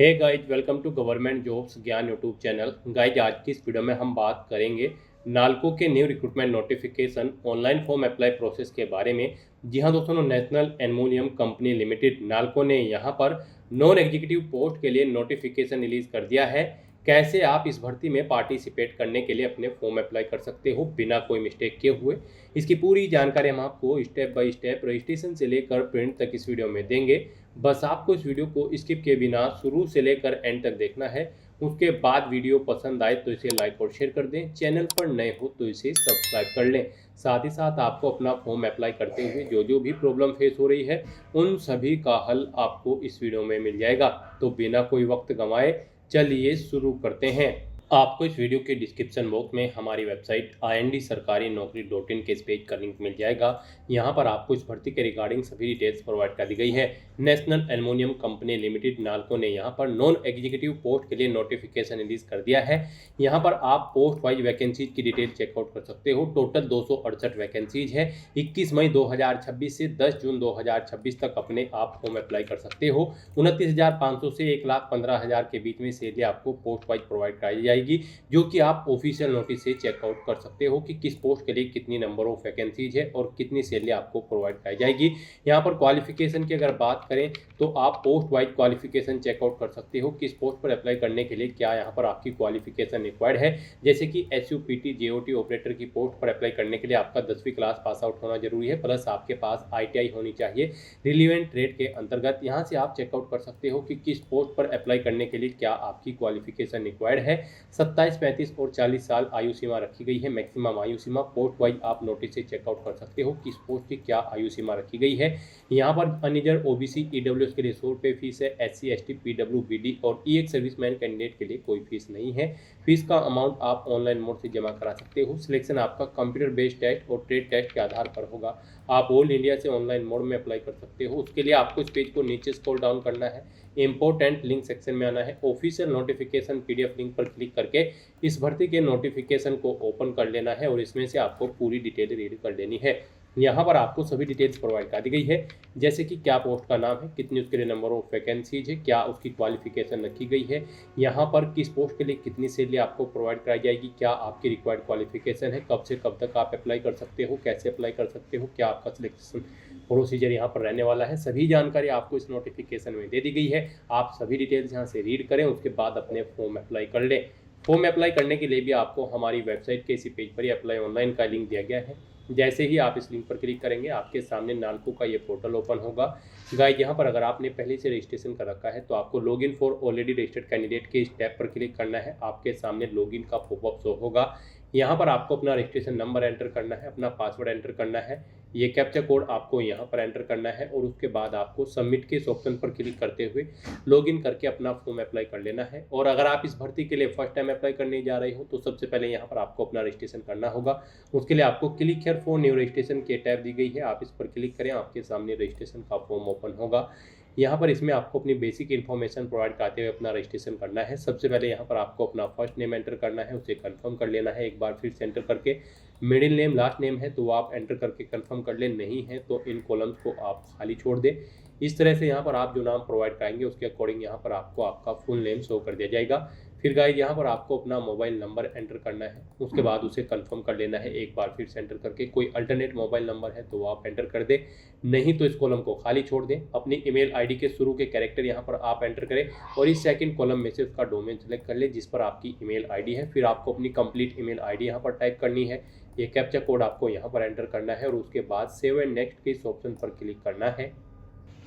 Hey guys, welcome to government jobs Gyan YouTube channel. Guys, आज की इस वीडियो में हम बात करेंगे नाल्को के new recruitment notification online form apply process के बारे में। जी हाँ दोस्तों, national aluminium company limited NALCO ने यहाँ पर नॉन एग्जीक्यूटिव पोस्ट के लिए नोटिफिकेशन रिलीज कर दिया है। कैसे आप इस भर्ती में पार्टिसिपेट करने के लिए अपने फॉर्म अप्लाई कर सकते हो बिना कोई मिस्टेक किए हुए, इसकी पूरी जानकारी हम आपको स्टेप बाय स्टेप रजिस्ट्रेशन से लेकर प्रिंट तक इस वीडियो में देंगे। बस आपको इस वीडियो को स्किप किए बिना शुरू से लेकर एंड तक देखना है। उसके बाद वीडियो पसंद आए तो इसे लाइक और शेयर कर दें। चैनल पर नए हो तो इसे सब्सक्राइब कर लें। साथ ही साथ आपको अपना फॉर्म अप्लाई करते हुए जो भी प्रॉब्लम फेस हो रही है उन सभी का हल आपको इस वीडियो में मिल जाएगा। तो बिना कोई वक्त गंवाए चलिए शुरू करते हैं। आपको इस वीडियो के डिस्क्रिप्शन बॉक्स में हमारी वेबसाइट IND-sarkari-naukri.in के इस पेज का लिंक मिल जाएगा। यहाँ पर आपको इस भर्ती के रिगार्डिंग सभी डिटेल्स प्रोवाइड कर दी गई है। National aluminium company limited NALCO ने यहाँ पर नॉन एग्जीक्यूटिव पोस्ट के लिए नोटिफिकेशन रिलीज कर दिया है। यहाँ पर आप पोस्ट वाइज वैकेंसीज की डिटेल चेकआउट कर सकते हो। टोटल 268 वैकेंसीज है। 21 मई 2026 से 10 जून 2026 तक अपने आप फॉर्म अप्लाई कर सकते हो। 29,500 से 1,15,000 के बीच में सैलरी आपको पोस्ट वाइज प्रोवाइड कराई जाएगी, जो कि आप ऑफिशियल नोटिस से चेकआउट कर सकते हो कि किस पोस्ट के लिए कितनी नंबर ऑफ वैकेंसीज है और कितनी सैलरी आपको प्रोवाइड कराई जाएगी। यहाँ पर क्वालिफिकेशन की अगर बात करें तो आप पोस्ट वाइज क्वालिफिकेशन चेकआउट कर सकते हो। किस पोस्ट पर अप्लाई करने के लिए क्या यहाँ पर आपकी क्वालिफिकेशन रिक्वायर्ड है। जैसे कि SUPT JOT ऑपरेटर की पोस्ट पर अप्लाई करने के लिए आपका 10वीं क्लास पास आउट होना जरूरी है, प्लस आपके पास ITI होनी चाहिए रिलीवेंट ट्रेड के अंतर्गत। यहाँ से आप चेकआउट कर सकते हो कि किस पोस्ट पर अप्लाई करने के लिए क्या आपकी क्वालिफिकेशन रिक्वायर्ड है। 27, 35 और 40 साल आयु सीमा रखी गई है, मैक्सिमम आयु सीमा। पोस्ट वाइज आप नोटिस से चेकआउट कर सकते हो किस पोस्ट की क्या आयु सीमा रखी गई है। यहाँ पर अनरिजर्व OBC EWS के लिए 100 रुपये फीस है। SC ST PWBD और EX सर्विसमैन कैंडिडेट के लिए कोई फीस नहीं है। फीस का अमाउंट आप ऑनलाइन मोड से जमा करा सकते हो। सिलेक्शन आपका कंप्यूटर बेस्ड टेस्ट और ट्रेड टेस्ट के आधार पर होगा। आप ऑल इंडिया से ऑनलाइन मोड में अप्लाई कर सकते हो। उसके लिए आपको इस पेज को नीचे स्क्रॉल डाउन करना है, इंपॉर्टेंट लिंक सेक्शन में आना है, ऑफिशियल नोटिफिकेशन PDF लिंक पर क्लिक करके इस भर्ती के नोटिफिकेशन को ओपन कर लेना है और इसमें से आपको पूरी डिटेल रीड कर लेनी है। यहाँ पर आपको सभी डिटेल्स प्रोवाइड कर दी गई है, जैसे कि क्या पोस्ट का नाम है, कितनी उसके लिए नंबर ऑफ वैकेंसीज है, क्या उसकी क्वालिफिकेशन रखी गई है, यहाँ पर किस पोस्ट के लिए कितनी सैलरी आपको प्रोवाइड कराई जाएगी, क्या आपकी रिक्वायर्ड क्वालिफिकेशन है, कब से कब तक आप अप्लाई कर सकते हो, कैसे अप्लाई कर सकते हो, क्या आपका सिलेक्शन प्रोसीजर यहाँ पर रहने वाला है। सभी जानकारी आपको इस नोटिफिकेशन में दे दी गई है। आप सभी डिटेल्स यहाँ से रीड करें, उसके बाद अपने फॉर्म अप्लाई कर लें। फॉर्म अप्लाई करने के लिए भी आपको हमारी वेबसाइट के इसी पेज पर ही अप्लाई ऑनलाइन का लिंक दिया गया है। जैसे ही आप इस लिंक पर क्लिक करेंगे आपके सामने नाल्को का ये पोर्टल ओपन होगा। गाइस, यहाँ पर अगर आपने पहले से रजिस्ट्रेशन कर रखा है तो आपको login for already registered candidate के इस टैब पर क्लिक करना है। आपके सामने लॉगिन का पॉपअप शो होगा। यहाँ पर आपको अपना रजिस्ट्रेशन नंबर एंटर करना है, अपना पासवर्ड एंटर करना है, ये कैप्चा कोड आपको यहाँ पर एंटर करना है और उसके बाद आपको सबमिट के इस ऑप्शन पर क्लिक करते हुए लॉगिन करके अपना फॉर्म अप्लाई कर लेना है। और अगर आप इस भर्ती के लिए फर्स्ट टाइम अप्लाई करने जा रहे हो तो सबसे पहले यहाँ पर आपको अपना रजिस्ट्रेशन करना होगा। उसके लिए आपको click here for new registration की टैब दी गई है, आप इस पर क्लिक करें, आपके सामने रजिस्ट्रेशन का फॉर्म ओपन होगा। यहाँ पर इसमें आपको अपनी बेसिक इन्फॉर्मेशन प्रोवाइड करते हुए अपना रजिस्ट्रेशन करना है। सबसे पहले यहाँ पर आपको अपना फर्स्ट नेम एंटर करना है, उसे कंफर्म कर लेना है एक बार फिर से एंटर करके। मिडिल नेम लास्ट नेम है तो वो आप एंटर करके कंफर्म कर लें, नहीं है तो इन कॉलम्स को आप खाली छोड़ दें। इस तरह से यहाँ पर आप जो नाम प्रोवाइड कराएंगे उसके अकॉर्डिंग यहाँ पर आपको आपका फुल नेम शो कर दिया जाएगा। फिर गाइस, यहाँ पर आपको अपना मोबाइल नंबर एंटर करना है, उसके बाद उसे कंफर्म कर लेना है एक बार फिर से एंटर करके। कोई अल्टरनेट मोबाइल नंबर है तो वो आप एंटर कर दें, नहीं तो इस कॉलम को खाली छोड़ दें। अपनी ईमेल आईडी के शुरू के कैरेक्टर यहाँ पर आप एंटर करें और इस सेकंड कॉलम में से उसका डोमेन सेलेक्ट कर लें जिस पर आपकी ईमेल आईडी है। फिर आपको अपनी कंप्लीट ईमेल आईडी यहाँ पर टाइप करनी है, ये कैप्चा कोड आपको यहाँ पर एंटर करना है और उसके बाद सेव एंड नेक्स्ट के इस ऑप्शन पर क्लिक करना है।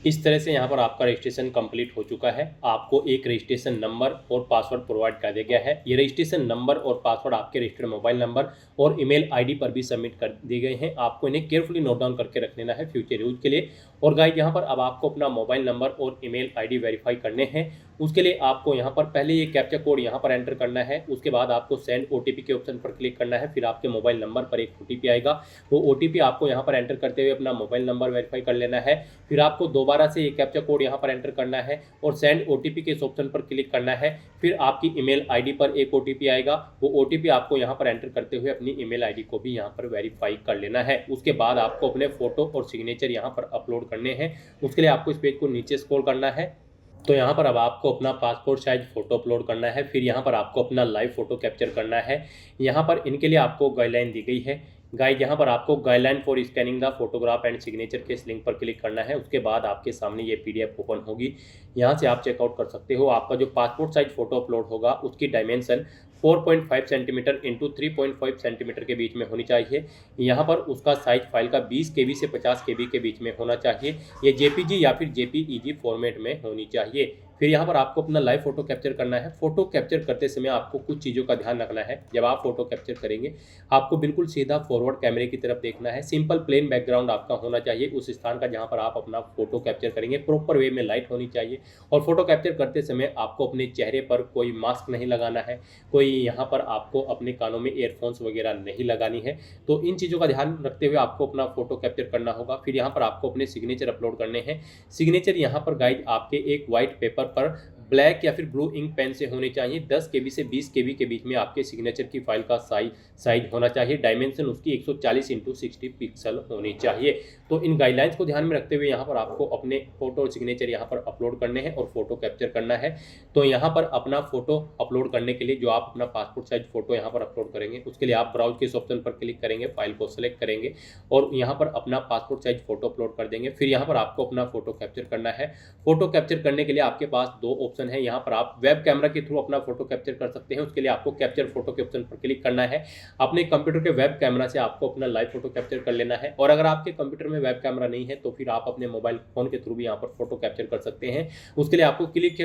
इस तरह से यहाँ पर आपका रजिस्ट्रेशन कंप्लीट हो चुका है। आपको एक रजिस्ट्रेशन नंबर और पासवर्ड प्रोवाइड कर दिया गया है। ये रजिस्ट्रेशन नंबर और पासवर्ड आपके रजिस्टर्ड मोबाइल नंबर और ईमेल आईडी पर भी सबमिट कर दिए गए हैं। आपको इन्हें केयरफुली नोट डाउन करके रख लेना है फ्यूचर यूज के लिए। और गाइस, यहाँ पर अब आपको अपना मोबाइल नंबर और ईमेल आईडी वेरीफाई करने हैं। उसके लिए आपको यहाँ पर पहले ये कैप्चा कोड यहाँ पर एंटर करना है, उसके बाद आपको सेंड OTP के ऑप्शन पर क्लिक करना है। फिर आपके मोबाइल नंबर पर एक OTP आएगा, वो OTP आपको यहाँ पर एंटर करते हुए अपना मोबाइल नंबर वेरीफाई कर लेना है। फिर आपको दोबारा से ये कैप्चा कोड यहाँ पर एंटर करना है और सेंड OTP के इस ऑप्शन पर क्लिक करना है। फिर आपकी ईमेल आईडी पर एक OTP आएगा, वो OTP आपको यहाँ पर एंटर करते हुए अपनी ईमेल आईडी को भी यहाँ पर वेरीफाई कर लेना है। उसके बाद आपको अपने फोटो और सिग्नेचर यहाँ पर अपलोड करने हैं। उसके लिए आपको इस पेज को नीचे स्क्रॉल करना है। तो यहाँ पर अब आपको अपना पासपोर्ट साइज फ़ोटो अपलोड करना है। फिर यहाँ पर आपको अपना लाइव फ़ोटो कैप्चर करना है। यहाँ पर इनके लिए आपको गाइडलाइन दी गई है। गाइड यहाँ पर आपको guideline for scanning the photograph and signature के इस लिंक पर क्लिक करना है। उसके बाद आपके सामने ये पीडीएफ ओपन होगी। यहाँ से आप चेकआउट कर सकते हो। आपका जो पासपोर्ट साइज फ़ोटो अपलोड होगा उसकी डायमेंशन 4.5 सेंटीमीटर इंटू 3.5 सेंटीमीटर के बीच में होनी चाहिए। यहाँ पर उसका साइज फाइल का 20 केबी से 50 केबी के बीच में होना चाहिए। ये जेपीजी या फिर जेपीईजी फॉर्मेट में होनी चाहिए। फिर यहाँ पर आपको अपना लाइव फोटो कैप्चर करना है। फोटो कैप्चर करते समय आपको कुछ चीज़ों का ध्यान रखना है। जब आप फोटो कैप्चर करेंगे आपको बिल्कुल सीधा फॉरवर्ड कैमरे की तरफ देखना है। सिंपल प्लेन बैकग्राउंड आपका होना चाहिए उस स्थान का जहाँ पर आप अपना फोटो कैप्चर करेंगे। प्रॉपर वे में लाइट होनी चाहिए। और फोटो कैप्चर करते समय आपको अपने चेहरे पर कोई मास्क नहीं लगाना है, कोई यहाँ पर आपको अपने कानों में ईयरफोन्स वगैरह नहीं लगानी है। तो इन चीज़ों का ध्यान रखते हुए आपको अपना फोटो कैप्चर करना होगा। फिर यहाँ पर आपको अपने सिग्नेचर अपलोड करने हैं। सिग्नेचर यहाँ पर गाइड आपके एक वाइट पेपर पर ब्लैक या फिर ब्लू इंक पेन से होने चाहिए। 10 केबी से 20 केबी के बीच में आपके सिग्नेचर की फाइल का साइज होना चाहिए। डायमेंशन उसकी 140 इंटू 60 पिक्सल होनी चाहिए। तो इन गाइडलाइंस को ध्यान में रखते हुए यहाँ पर आपको अपने फोटो और सिग्नेचर यहाँ पर अपलोड करने हैं और फोटो कैप्चर करना है। तो यहाँ पर अपना फोटो अपलोड करने के लिए जो आप अपना पासपोर्ट साइज फोटो यहाँ पर अपलोड करेंगे उसके लिए आप ब्राउज के इस ऑप्शन पर क्लिक करेंगे, फाइल को सेलेक्ट करेंगे और यहाँ पर अपना पासपोर्ट साइज फोटो अपलोड कर देंगे। फिर यहाँ पर आपको अपना फोटो कैप्चर करना है। फोटो कैप्चर करने के लिए आपके पास दो ऑप्शन है। यहाँ पर आप वेब कैमरा के थ्रू अपना फोटो कैप्चर कर सकते हैं। उसके लिए आपको कैप्चर फोटो के ऑप्शन पर क्लिक करना है। अपने कंप्यूटर के वेब कैमरा से आपको अपना लाइव फोटो कैप्चर कर लेना है। और अगर आपके कंप्यूटर में वेब कैमरा नहीं है तो फिर आप अपने मोबाइल फोन के थ्रू भी यहाँ पर फोटो कैप्चर कर सकते हैं। उसके लिए आपको क्लिक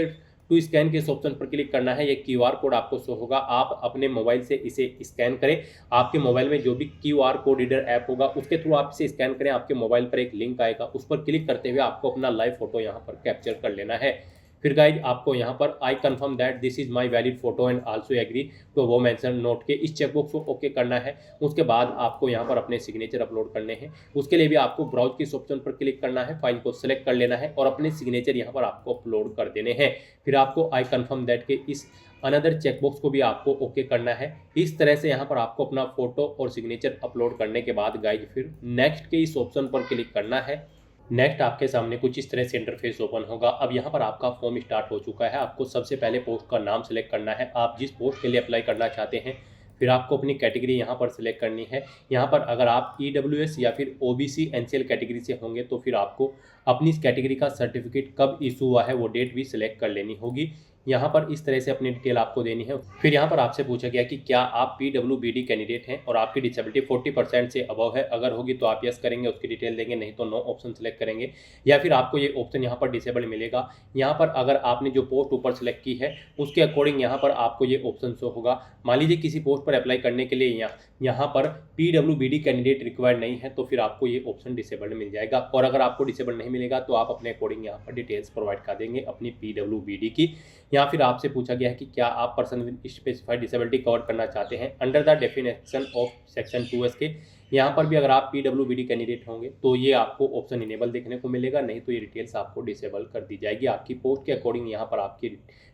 टू स्कैन के इस ऑप्शन पर क्लिक करना है। ये क्यूआर कोड आपको शो होगा। आप अपने मोबाइल से इसे स्कैन करें। आपके मोबाइल में जो भी क्यूआर कोड रीडर ऐप होगा उसके थ्रू आप इसे स्कैन करें। आपके मोबाइल पर एक लिंक आएगा, उस पर क्लिक करते हुए आपको अपना लाइव फोटो यहाँ पर कैप्चर कर लेना है। फिर गाइज आपको यहाँ पर I confirm that this is my valid photo and also agree तो वो मेंशन नोट के इस चेकबॉक्स को ओके करना है। उसके बाद आपको यहाँ पर अपने सिग्नेचर अपलोड करने हैं। उसके लिए भी आपको ब्राउज के इस ऑप्शन पर क्लिक करना है, फाइल को सेलेक्ट कर लेना है और अपने सिग्नेचर यहाँ पर आपको अपलोड कर देने हैं। फिर आपको आई कन्फर्म दैट के इस अनदर चेकबॉक्स को भी आपको ओके करना है। इस तरह से यहाँ पर आपको अपना फोटो और सिग्नेचर अपलोड करने के बाद गाइज फिर नेक्स्ट के इस ऑप्शन पर क्लिक करना है। नेक्स्ट आपके सामने कुछ इस तरह से इंटरफेस ओपन होगा। अब यहाँ पर आपका फॉर्म स्टार्ट हो चुका है। आपको सबसे पहले पोस्ट का नाम सेलेक्ट करना है, आप जिस पोस्ट के लिए अप्लाई करना चाहते हैं। फिर आपको अपनी कैटेगरी यहाँ पर सिलेक्ट करनी है। यहाँ पर अगर आप EWS या फिर OBC NCL कैटेगरी से होंगे तो फिर आपको अपनी इस कैटेगरी का सर्टिफिकेट कब इशू हुआ है वो डेट भी सिलेक्ट कर लेनी होगी। यहाँ पर इस तरह से अपनी डिटेल आपको देनी है। फिर यहाँ पर आपसे पूछा गया कि क्या आप PWBD कैंडिडेट हैं और आपकी डिसेबिलिटी 40% से अबव है। अगर होगी तो आप यस करेंगे, उसकी डिटेल देंगे, नहीं तो नो ऑप्शन सेलेक्ट करेंगे। या फिर आपको ये ऑप्शन यहाँ पर डिसेबल मिलेगा। यहाँ पर अगर आपने जो पोस्ट ऊपर सेलेक्ट की है उसके अकॉर्डिंग यहाँ पर आपको ये ऑप्शन शो होगा। मान लीजिए किसी पोस्ट पर अप्लाई करने के लिए यहाँ पर PWBD कैंडिडेट रिक्वायर्ड नहीं है तो फिर आपको ये ऑप्शन डिसेबल्ड मिल जाएगा। और अगर आपको डिसेबल नहीं मिलेगा तो आप अपने अकॉर्डिंग यहाँ पर डिटेल्स प्रोवाइड कर देंगे अपनी PWBD की। या फिर आपसे पूछा गया है कि क्या आप person with specified disability cover करना चाहते हैं under the definition of section 2S के। यहाँ पर भी अगर आप PWBD कैंडिडेट होंगे तो ये आपको ऑप्शन इनेबल देखने को मिलेगा, नहीं तो ये डिटेल्स आपको डिसेबल कर दी जाएगी। आपकी पोस्ट के अकॉर्डिंग यहाँ पर आपकी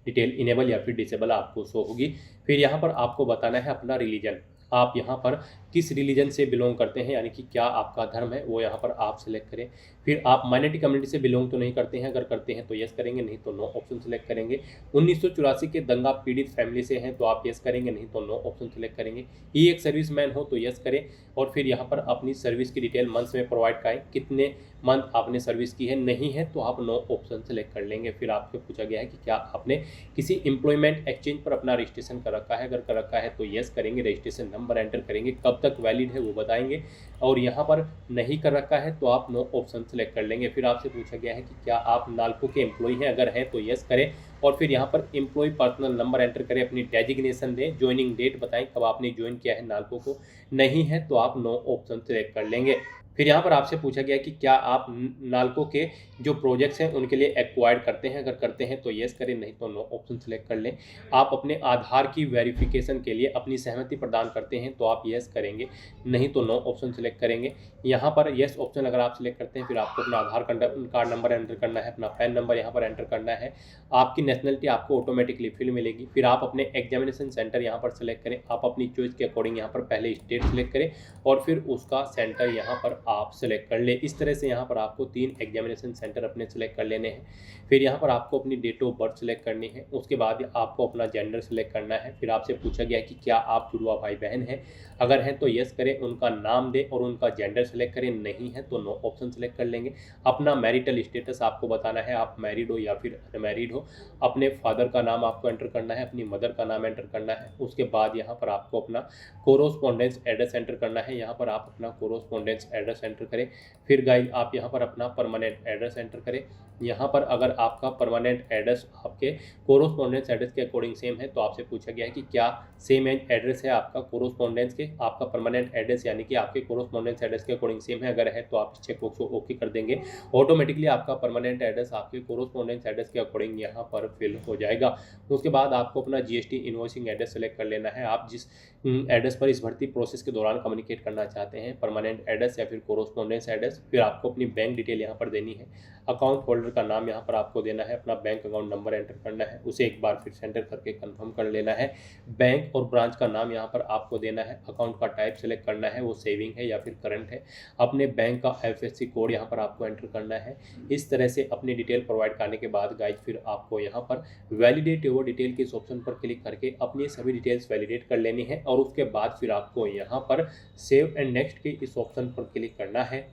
डिटेल इनेबल या फिर डिसेबल आपको शो होगी। फिर यहाँ पर आपको बताना है अपना रिलीजन, आप यहाँ पर किस रिलीजन से बिलोंग करते हैं, यानी कि क्या आपका धर्म है वो यहाँ पर आप सिलेक्ट करें। फिर आप माइनॉरिटी कम्युनिटी से बिलोंग तो नहीं करते हैं, अगर करते हैं तो यस करेंगे, नहीं तो नो ऑप्शन सेलेक्ट करेंगे। 1984 के दंगा पीड़ित फैमिली से हैं तो आप यस करेंगे, नहीं तो नो ऑप्शन सेलेक्ट करेंगे। ये एक सर्विसमैन हो तो यस करें। और फिर यहाँ पर अपनी सर्विस की डिटेल मंथ्स में प्रोवाइड करें, कितने मंथ आपने सर्विस की है, नहीं है तो आप नो ऑप्शन सेलेक्ट कर लेंगे। फिर आपसे पूछा गया है कि क्या आपने किसी एम्प्लॉयमेंट एक्सचेंज पर अपना रजिस्ट्रेशन कर रखा है, अगर कर रखा है तो यस करेंगे, रजिस्ट्रेशन नंबर एंटर करेंगे, कब तक वैलिड है वो बताएंगे। और यहाँ पर नहीं कर रखा है तो आप नो ऑप्शन सेलेक्ट कर लेंगे। फिर आपसे पूछा गया है कि क्या आप नालको के एम्प्लॉय हैं, अगर हैं तो यस करें। और फिर यहाँ पर एम्प्लॉय पर्सनल नंबर एंटर करें, अपनी डेजिग्नेशन दें, ज्वाइनिंग डेट बताएं कब आपने ज्वाइन किया है नालको को, नहीं है तो आप नो ऑप्शन सेलेक्ट कर लेंगे। फिर यहाँ पर आपसे पूछा गया कि क्या आप नालको के जो प्रोजेक्ट्स हैं उनके लिए एक्वायर्ड करते हैं, अगर करते हैं तो यस करें, नहीं तो नो ऑप्शन सेलेक्ट कर लें। आप अपने आधार की वेरिफिकेशन के लिए अपनी सहमति प्रदान करते हैं तो आप यस करेंगे, नहीं तो नो ऑप्शन सेलेक्ट करेंगे। यहाँ पर यस ऑप्शन अगर आप सिलेक्ट करते हैं फिर आपको अपना आधार कार्ड नंबर एंटर करना है, अपना पैन नंबर यहाँ पर एंटर करना है, आपकी नेशनलिटी आपको ऑटोमेटिकली फिल मिलेगी। फिर आप अपने एग्जामिनेशन सेंटर यहाँ पर सेलेक्ट करें, आप अपनी चॉइस के अकॉर्डिंग यहाँ पर पहले स्टेट सेलेक्ट करें और फिर उसका सेंटर यहाँ पर आप सेलेक्ट कर लें। इस तरह से यहाँ पर आपको 3 एग्जामिनेशन सेंटर अपने सेलेक्ट कर लेने हैं। फिर यहाँ पर आपको अपनी डेट ऑफ बर्थ सेलेक्ट करनी है। उसके बाद आपको अपना जेंडर सेलेक्ट करना है। फिर आपसे पूछा गया है कि क्या आप जुड़वा भाई बहन हैं, अगर हैं तो यस करें, उनका नाम दें और उनका जेंडर सेलेक्ट करें, नहीं है तो नो ऑप्शन सेलेक्ट कर लेंगे। अपना मैरिटल स्टेटस आपको बताना है, आप मैरिड हो या फिर अनमैरिड हो। अपने फादर का नाम आपको एंटर करना है, अपनी मदर का नाम एंटर करना है। उसके बाद यहाँ पर आपको अपना कोरोस्पोंडेंस एड्रेस एंटर करना है। यहाँ पर आप अपना कोरोस्पोंडेंस एड्रेस एंटर करें। फिर गाइस आप यहाँ पर अपना परमानेंट एड्रेस एंटर करें। यहाँ पर अगर आपका परमानेंट एड्रेस आपके कोरोस्पोंडेंस एड्रेस के अकॉर्डिंग सेम है तो आपसे पूछा गया है कि क्या सेम एड्रेस है आपका कोरोस्पोंडेंस के, आपका परमानेंट एड्रेस यानी कि आपके कोरोस्पोंडेंस एड्रेस के अकॉर्डिंग सेम है। अगर है तो आप इस चेकबॉक्स को ओके कर देंगे। ऑटोमेटिकली आपका परमानेंट एड्रेस आपके कोरोस्पोंडेंस एड्रेस के अकॉर्डिंग यहाँ पर फिल हो जाएगा। उसके बाद आपको अपना जीएसटी इनवॉइसिंग एड्रेस सेलेक्ट कर लेना है। आप जिस एड्रेस पर इस भर्ती प्रोसेस के दौरान कम्युनिकेट करना चाहते हैं, परमानेंट एड्रेस या फिर कोरोस्पोंडेंस एड्रेस। फिर आपको अपनी बैंक डिटेल यहाँ पर देनी है। अकाउंट होल्डर का नाम यहाँ पर आपको देना है, अपना बैंक अकाउंट नंबर एंटर करना है, उसे एक बार फिर से एंटर करके कंफर्म कर लेना है। बैंक और ब्रांच का नाम यहाँ पर आपको देना है। अकाउंट का टाइप सेलेक्ट करना है, वो सेविंग है या फिर करंट है। अपने बैंक का एफएससी कोड यहाँ पर आपको एंटर करना है। इस तरह से अपनी डिटेल प्रोवाइड करने के बाद गाइज फिर आपको यहाँ पर वैलिडेट योर डिटेल के इस ऑप्शन पर क्लिक करके अपनी सभी डिटेल्स वैलिडेट कर लेनी है। और उसके बाद फिर आपको यहाँ पर सेव एंड नेक्स्ट के इस ऑप्शन पर क्लिक करना है।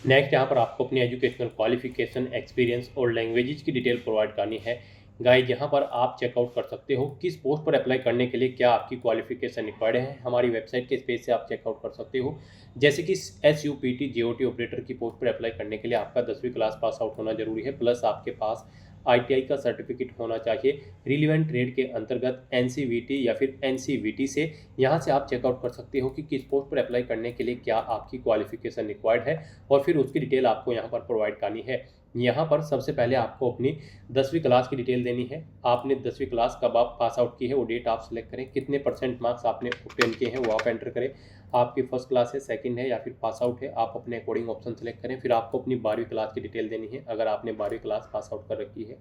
नेक्स्ट यहाँ पर आपको अपनी एजुकेशनल क्वालिफिकेशन, एक्सपीरियंस और लैंग्वेजेस की डिटेल प्रोवाइड करनी है। गाइज यहाँ पर आप चेकआउट कर सकते हो किस पोस्ट पर अप्लाई करने के लिए क्या आपकी क्वालिफिकेशन रिक्वायर्ड है। हमारी वेबसाइट के स्पेस से आप चेकआउट कर सकते हो। जैसे कि SUPT GOT ऑपरेटर की पोस्ट पर अप्लाई करने के लिए आपका 10वीं क्लास पास आउट होना जरूरी है, प्लस आपके पास ITI का सर्टिफिकेट होना चाहिए रिलीवेंट ट्रेड के अंतर्गत NCVT या फिर NCVT से। यहाँ से आप चेकआउट कर सकते हो कि किस पोस्ट पर अप्लाई करने के लिए क्या आपकी क्वालिफिकेशन रिक्वायर्ड है और फिर उसकी डिटेल आपको यहाँ पर प्रोवाइड करनी है। यहाँ पर सबसे पहले आपको अपनी 10वीं क्लास की डिटेल देनी है। आपने 10वीं क्लास कब आप पास आउट की है वो डेट आप सिलेक्ट करें, कितने % मार्क्स आपने ऑब्टेन किए हैं वो आप एंटर करें। आपकी फर्स्ट क्लास है, सेकंड है या फिर पास आउट है, आप अपने अकॉर्डिंग ऑप्शन सेलेक्ट करें। फिर आपको अपनी 12वीं क्लास की डिटेल देनी है, अगर आपने 12वीं क्लास पास आउट कर रखी है।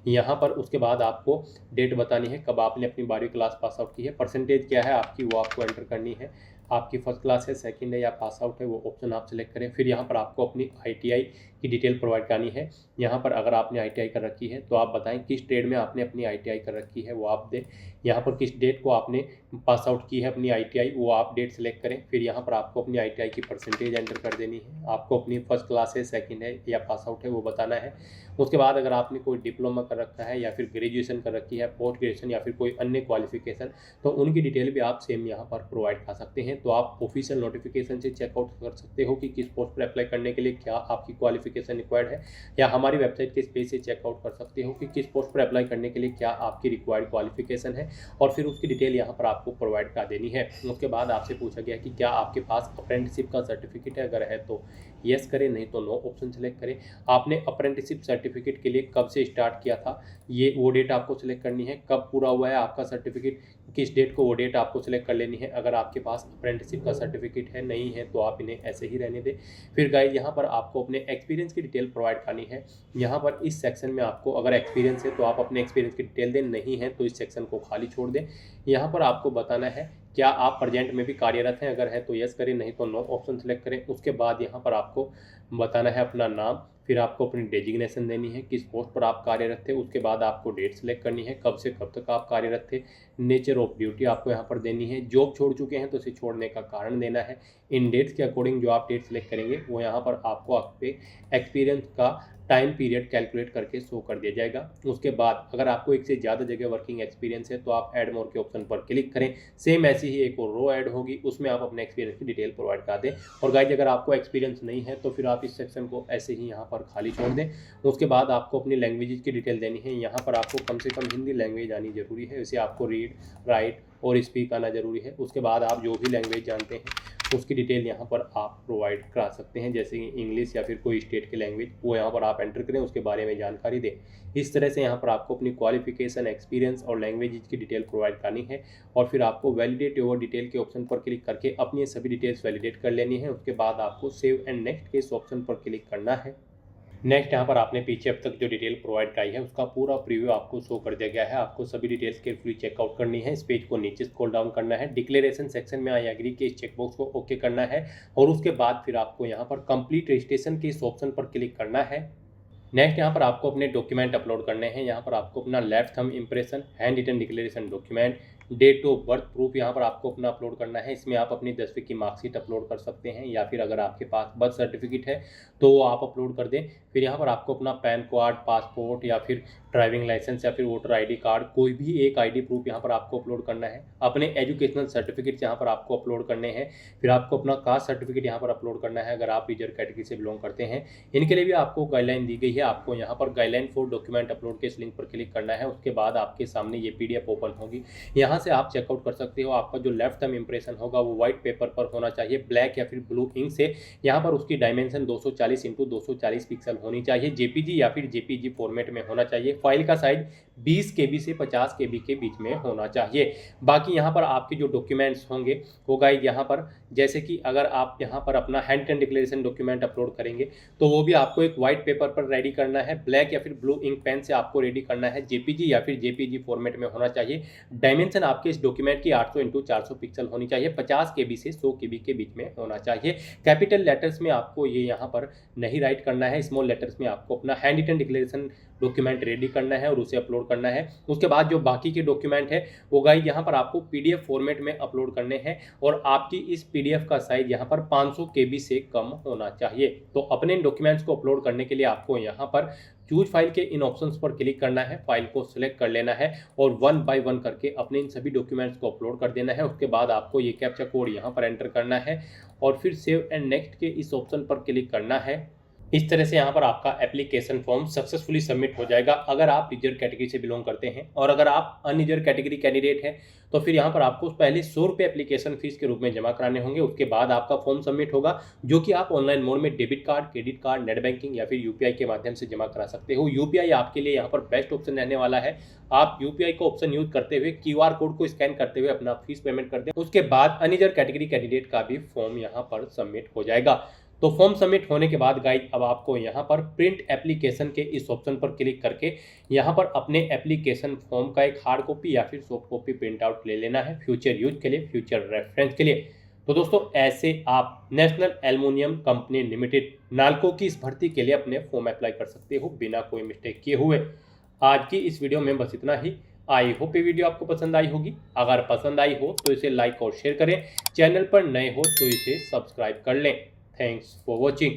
यहाँ पर उसके बाद आपको डेट बतानी है कब आपने अपनी 12वीं क्लास पास आउट की है, परसेंटेज क्या है आपकी वो आपको एंटर करनी है। आपकी फर्स्ट क्लास है, सेकंड है या पास आउट है वो ऑप्शन आप सेलेक्ट करें। फिर यहाँ पर आपको अपनी ITI की डिटेल प्रोवाइड करनी है। यहाँ पर अगर आपने ITI कर रखी है तो आप बताएं किस ट्रेड में आपने अपनी ITI कर रखी है वो आप दें। यहाँ पर किस डेट को आपने पास आउट की है अपनी ITI वो आप डेट सेलेक्ट करें। फिर यहाँ पर आपको अपनी ITI की परसेंटेज एंटर कर देनी है। आपको अपनी फर्स्ट क्लास है, सेकंड है या पास आउट है वो बताना है। उसके बाद अगर आपने कोई डिप्लोमा कर रखा है या फिर ग्रेजुएशन कर रखी है, पोस्ट ग्रेजुएशन या फिर कोई अन्य क्वालिफिकेशन, तो उनकी डिटेल भी आप सेम यहाँ पर प्रोवाइड कर सकते हैं। तो आप ऑफिशियल नोटिफिकेशन से चेकआउट कर सकते हो कि किस पोस्ट पर अप्लाई करने के लिए क्या आपकी क्वालिफिकेशन रिक्वायर्ड है, या हमारी वेबसाइट के स्पेस से चेकआउट कर सकते हो कि किस पोस्ट पर अप्लाई करने के लिए क्या आपकी रिक्वायर्ड क्वालिफिकेशन है और फिर उसकी डिटेल यहाँ पर आपको प्रोवाइड कर देनी है। उसके बाद आपसे पूछा गया कि क्या आपके पास अप्रेंटिसशिप का सर्टिफिकेट है, अगर है तो यस करें, नहीं तो नो ऑप्शन सेलेक्ट करें। आपने अप्रेंटिसशिप सर्टिफिकेट के लिए कब से स्टार्ट किया था ये वो डेट आपको सिलेक्ट करनी है। कब पूरा हुआ है आपका सर्टिफिकेट, किस डेट को वो डेट आपको सिलेक्ट कर लेनी है। अगर आपके पास अप्रेंटिसशिप का सर्टिफिकेट है, नहीं है तो आप इन्हें ऐसे ही रहने दें। फिर गाइस यहाँ पर आपको अपने एक्सपीरियंस की डिटेल प्रोवाइड करनी है। यहाँ पर इस सेक्शन में आपको अगर एक्सपीरियंस है तो आप अपने एक्सपीरियंस की डिटेल दें, नहीं है तो इस सेक्शन को खाली छोड़ दें। यहाँ पर आपको बताना है क्या आप प्रेजेंट में भी कार्यरत हैं, अगर है तो यस करें, नहीं तो नो ऑप्शन सेलेक्ट करें। उसके बाद यहाँ पर आपको बताना है अपना नाम, फिर आपको अपनी डेजिग्नेशन देनी है, किस पोस्ट पर आप कार्यरत थे। उसके बाद आपको डेट सेलेक्ट करनी है, कब से कब तक आप कार्यरत थे। नेचर ऑफ ड्यूटी आपको यहाँ पर देनी है, जॉब छोड़ चुके हैं तो इसे छोड़ने का कारण देना है। इन डेट्स के अकॉर्डिंग जो आप डेट सेलेक्ट करेंगे वो यहाँ पर आपको आपके एक्सपीरियंस का टाइम पीरियड कैलकुलेट करके शो कर दिया जाएगा। उसके बाद अगर आपको एक से ज़्यादा जगह वर्किंग एक्सपीरियंस है तो आप ऐड मोर के ऑप्शन पर क्लिक करें। सेम ऐसी ही एक और रो ऐड होगी, उसमें आप अपने एक्सपीरियंस की डिटेल प्रोवाइड कर दें। और गाइज अगर आपको एक्सपीरियंस नहीं है तो फिर आप इस सेक्शन को ऐसे ही यहाँ पर खाली छोड़ दें। उसके बाद आपको अपनी लैंग्वेजेस की डिटेल देनी है। यहाँ पर आपको कम से कम हिंदी लैंग्वेज आनी जरूरी है, इसे आपको रीड, राइट और स्पीक आना जरूरी है। उसके बाद आप जो भी लैंग्वेज जानते हैं उसकी डिटेल यहाँ पर आप प्रोवाइड करा सकते हैं, जैसे कि इंग्लिश या फिर कोई स्टेट की लैंग्वेज, वो यहाँ पर आप एंटर करें, उसके बारे में जानकारी दें। इस तरह से यहाँ पर आपको अपनी क्वालिफिकेशन, एक्सपीरियंस और लैंग्वेज की डिटेल प्रोवाइड करनी है। और फिर आपको वैलिडेट योर डिटेल के ऑप्शन पर क्लिक करके अपनी सभी डिटेल्स वैलिडेट कर लेनी है। उसके बाद आपको सेव एंड नेक्स्ट के इस ऑप्शन पर क्लिक करना है। नेक्स्ट यहाँ पर आपने पीछे अब तक जो डिटेल प्रोवाइड कराई है उसका पूरा प्रीव्यू आपको शो कर दिया गया है। आपको सभी डिटेल्स केयरफुली चेकआउट करनी है। इस पेज को नीचे स्क्रॉल डाउन करना है, डिक्लेरेशन सेक्शन में आई एग्री के इस चेकबॉक्स को ओके करना है और उसके बाद फिर आपको यहाँ पर कंप्लीट रजिस्ट्रेशन के इस ऑप्शन पर क्लिक करना है। नेक्स्ट यहाँ पर आपको अपने डॉक्यूमेंट अपलोड करने हैं। यहाँ पर आपको अपना left thumb impression, handwritten declaration document, date of birth proof यहाँ पर आपको अपना अपलोड करना है। इसमें आप अपनी 10वीं की मार्कशीट अपलोड कर सकते हैं या फिर अगर आपके पास बर्थ सर्टिफिकेट है तो वो आप अपलोड कर दें। फिर यहाँ पर आपको अपना पैन कार्ड, पासपोर्ट या फिर ड्राइविंग लाइसेंस या फिर वोटर आईडी कार्ड, कोई भी एक आईडी प्रूफ यहाँ पर आपको अपलोड करना है। अपने एजुकेशनल सर्टिफिकेट यहाँ पर आपको अपलोड करने हैं। फिर आपको अपना कास्ट सर्टिफिकेट यहाँ पर अपलोड करना है अगर आप रिजर्व कैटेगरी से बिलोंग करते हैं। इनके लिए भी आपको गाइडलाइन दी गई है। आपको यहाँ पर गाइडलाइन फॉर डॉक्यूमेंट अपलोड के इस लिंक पर क्लिक करना है। उसके बाद आपके सामने ये PDF ओपन होगी। यहाँ से आप चेकआउट कर सकते हो। आपका जो लेफ्ट थंब इम्प्रेशन होगा वो व्हाइट पेपर पर होना चाहिए, ब्लैक या फिर ब्लू इंक से। यहाँ पर उसकी डायमेंशन 240 × 240 पिक्सल होनी चाहिए, JPG या फिर JPG फॉर्मेट में होना चाहिए। फाइल का साइज 20 KB से 50 KB के बीच में होना चाहिए। बाकी यहाँ पर आपके जो डॉक्यूमेंट्स होंगे वो गाइड यहाँ पर, जैसे कि अगर आप यहाँ पर अपना handwritten declaration document upload करेंगे तो वो भी आपको एक व्हाइट पेपर पर रेडी करना है, ब्लैक या फिर ब्लू इंक पेन से आपको रेडी करना है, JPG या फिर JPG फॉर्मेट में होना चाहिए। डायमेंशन आपके इस डॉक्यूमेंट की 800 × 400 पिक्सल होनी चाहिए, 50 KB से 100 KB के बीच में होना चाहिए। कैपिटल लेटर्स में आपको ये यहाँ पर नहीं राइट करना है, स्मॉल लेटर्स में आपको अपना handwritten declaration document ready करना है और उसे अपलोड करना है। उसके बाद जो बाकी के डॉक्यूमेंट है वो गाइड यहाँ पर आपको PDF फॉर्मेट में अपलोड करने हैं और आपकी इस PDF का साइज यहाँ पर 500 KB से कम होना चाहिए। तो अपने इन डॉक्यूमेंट्स को अपलोड करने के लिए आपको यहाँ पर चूज फाइल के इन ऑप्शंस पर क्लिक करना है, फाइल को सिलेक्ट कर लेना है और 1 by 1 करके अपने इन सभी डॉक्यूमेंट्स को अपलोड कर देना है। उसके बाद आपको ये कैप्चा कोड यहाँ पर एंटर करना है और फिर सेव एंड नेक्स्ट के इस ऑप्शन पर क्लिक करना है। इस तरह से यहाँ पर आपका एप्लीकेशन फॉर्म सक्सेसफुली सबमिट हो जाएगा अगर आप रिजर्व कैटेगरी से बिलोंग करते हैं। और अगर आप अनरिजर्व कैटेगरी कैंडिडेट हैं तो फिर यहाँ पर आपको पहले 100 रुपये एप्लीकेशन फीस के रूप में जमा कराने होंगे। उसके बाद आपका फॉर्म सबमिट होगा जो कि आप ऑनलाइन मोड में debit card, credit card, net banking या फिर UPI के माध्यम से जमा करा सकते हो। UPI आपके लिए यहाँ पर बेस्ट ऑप्शन रहने वाला है। आप UPI का ऑप्शन यूज करते हुए QR कोड को स्कैन करते हुए अपना फीस पेमेंट कर दें। उसके बाद अनरिजर्व कैटेगरी कैंडिडेट का भी फॉर्म यहाँ पर सबमिट हो जाएगा। तो फॉर्म सबमिट होने के बाद गाइड अब आपको यहाँ पर प्रिंट एप्लीकेशन के इस ऑप्शन पर क्लिक करके यहाँ पर अपने एप्लीकेशन फॉर्म का एक हार्ड कॉपी या फिर सॉफ्ट कॉपी प्रिंट आउट ले लेना है फ्यूचर यूज के लिए, फ्यूचर रेफरेंस के लिए। तो दोस्तों ऐसे आप national aluminium company limited NALCO की इस भर्ती के लिए अपने फॉर्म अप्लाई कर सकते हो बिना कोई मिस्टेक किए हुए। आज की इस वीडियो में बस इतना ही। आई होप ये वीडियो आपको पसंद आई होगी। अगर पसंद आई हो तो इसे लाइक और शेयर करें। चैनल पर नए हो तो इसे सब्सक्राइब कर लें। Thanks for watching.